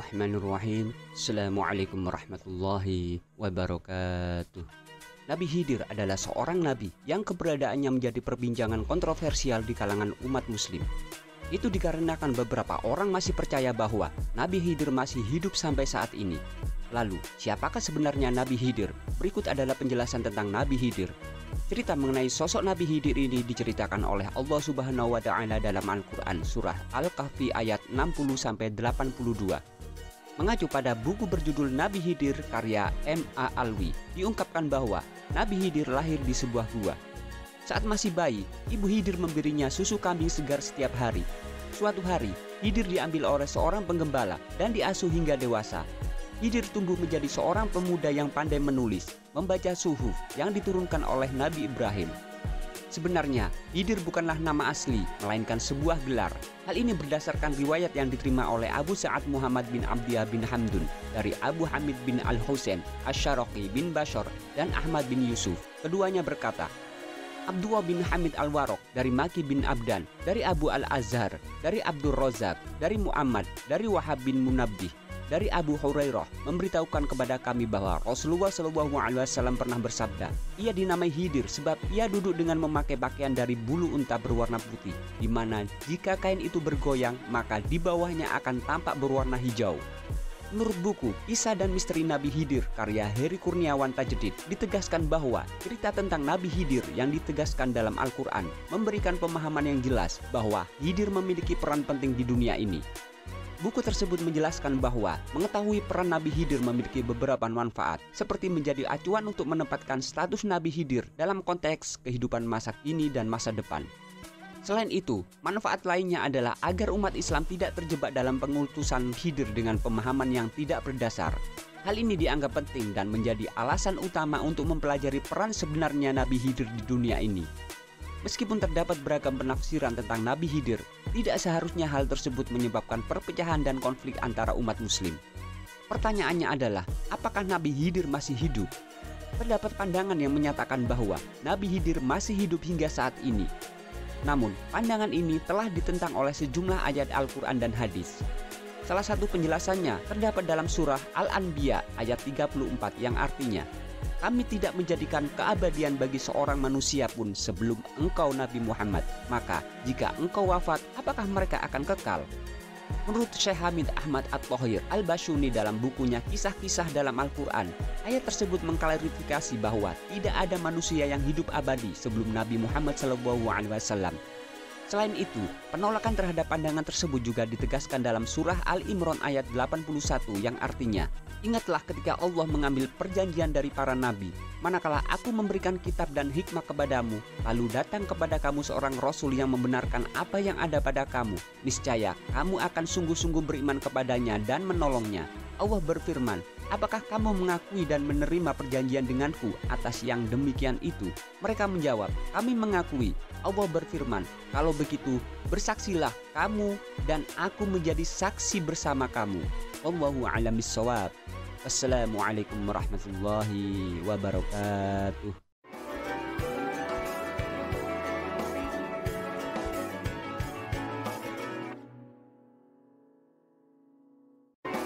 Bismillahirrahmanirrahim. Assalamualaikum warahmatullahi wabarakatuh. Nabi Khidir adalah seorang nabi yang keberadaannya menjadi perbincangan kontroversial di kalangan umat muslim. Itu dikarenakan beberapa orang masih percaya bahwa Nabi Khidir masih hidup sampai saat ini. Lalu, siapakah sebenarnya Nabi Khidir? Berikut adalah penjelasan tentang Nabi Khidir. Cerita mengenai sosok Nabi Khidir ini diceritakan oleh Allah Subhanahu wa Ta'ala dalam Al-Quran surah Al-Kahfi ayat 60-82. Mengacu pada buku berjudul Nabi Khidir karya M.A. Alwi, diungkapkan bahwa Nabi Khidir lahir di sebuah gua. Saat masih bayi, ibu Khidir memberinya susu kambing segar setiap hari. Suatu hari, Khidir diambil oleh seorang penggembala dan diasuh hingga dewasa. Khidir tumbuh menjadi seorang pemuda yang pandai menulis, membaca suhuf yang diturunkan oleh Nabi Ibrahim. Sebenarnya, Khidir bukanlah nama asli, melainkan sebuah gelar. Hal ini berdasarkan riwayat yang diterima oleh Abu Sa'ad Muhammad bin Abdiyah bin Hamdun dari Abu Hamid bin Al-Husain, Asy-Syaraqi bin Bashar, dan Ahmad bin Yusuf. Keduanya berkata, Abdullah bin Hamid Al-Waraq dari Maki bin Abdan, dari Abu Al-Azhar, dari Abdul Razak, dari Muhammad, dari Wahab bin Munabbih, dari Abu Hurairah memberitahukan kepada kami bahwa Rasulullah SAW pernah bersabda, ia dinamai Khidir sebab ia duduk dengan memakai pakaian dari bulu unta berwarna putih, di mana jika kain itu bergoyang maka di bawahnya akan tampak berwarna hijau. Menurut buku Kisah dan Misteri Nabi Khidir karya Heri Kurniawan Tajdid, ditegaskan bahwa cerita tentang Nabi Khidir yang ditegaskan dalam Al-Quran memberikan pemahaman yang jelas bahwa Khidir memiliki peran penting di dunia ini. Buku tersebut menjelaskan bahwa mengetahui peran Nabi Khidir memiliki beberapa manfaat, seperti menjadi acuan untuk menempatkan status Nabi Khidir dalam konteks kehidupan masa kini dan masa depan. Selain itu, manfaat lainnya adalah agar umat Islam tidak terjebak dalam pengutusan Khidir dengan pemahaman yang tidak berdasar. Hal ini dianggap penting dan menjadi alasan utama untuk mempelajari peran sebenarnya Nabi Khidir di dunia ini. Meskipun terdapat beragam penafsiran tentang Nabi Khidir, tidak seharusnya hal tersebut menyebabkan perpecahan dan konflik antara umat muslim. Pertanyaannya adalah, apakah Nabi Khidir masih hidup? Terdapat pandangan yang menyatakan bahwa Nabi Khidir masih hidup hingga saat ini. Namun, pandangan ini telah ditentang oleh sejumlah ayat Al-Quran dan hadis. Salah satu penjelasannya terdapat dalam surah Al-Anbiya ayat 34 yang artinya, kami tidak menjadikan keabadian bagi seorang manusia pun sebelum engkau Nabi Muhammad. Maka jika engkau wafat, apakah mereka akan kekal? Menurut Syekh Hamid Ahmad At-Thohir Al-Bashuni dalam bukunya Kisah-Kisah dalam Al-Quran, ayat tersebut mengklarifikasi bahwa tidak ada manusia yang hidup abadi sebelum Nabi Muhammad SAW. Selain itu, penolakan terhadap pandangan tersebut juga ditegaskan dalam surah Al-Imran ayat 81 yang artinya, ingatlah ketika Allah mengambil perjanjian dari para nabi, manakala aku memberikan kitab dan hikmah kepadamu, lalu datang kepada kamu seorang rasul yang membenarkan apa yang ada pada kamu, niscaya kamu akan sungguh-sungguh beriman kepadanya dan menolongnya. Allah berfirman, apakah kamu mengakui dan menerima perjanjian denganku atas yang demikian itu? Mereka menjawab, kami mengakui. Allah berfirman, kalau begitu bersaksilah kamu dan aku menjadi saksi bersama kamu. Wallahu a'lam bishawab. Assalamualaikum warahmatullahi wabarakatuh.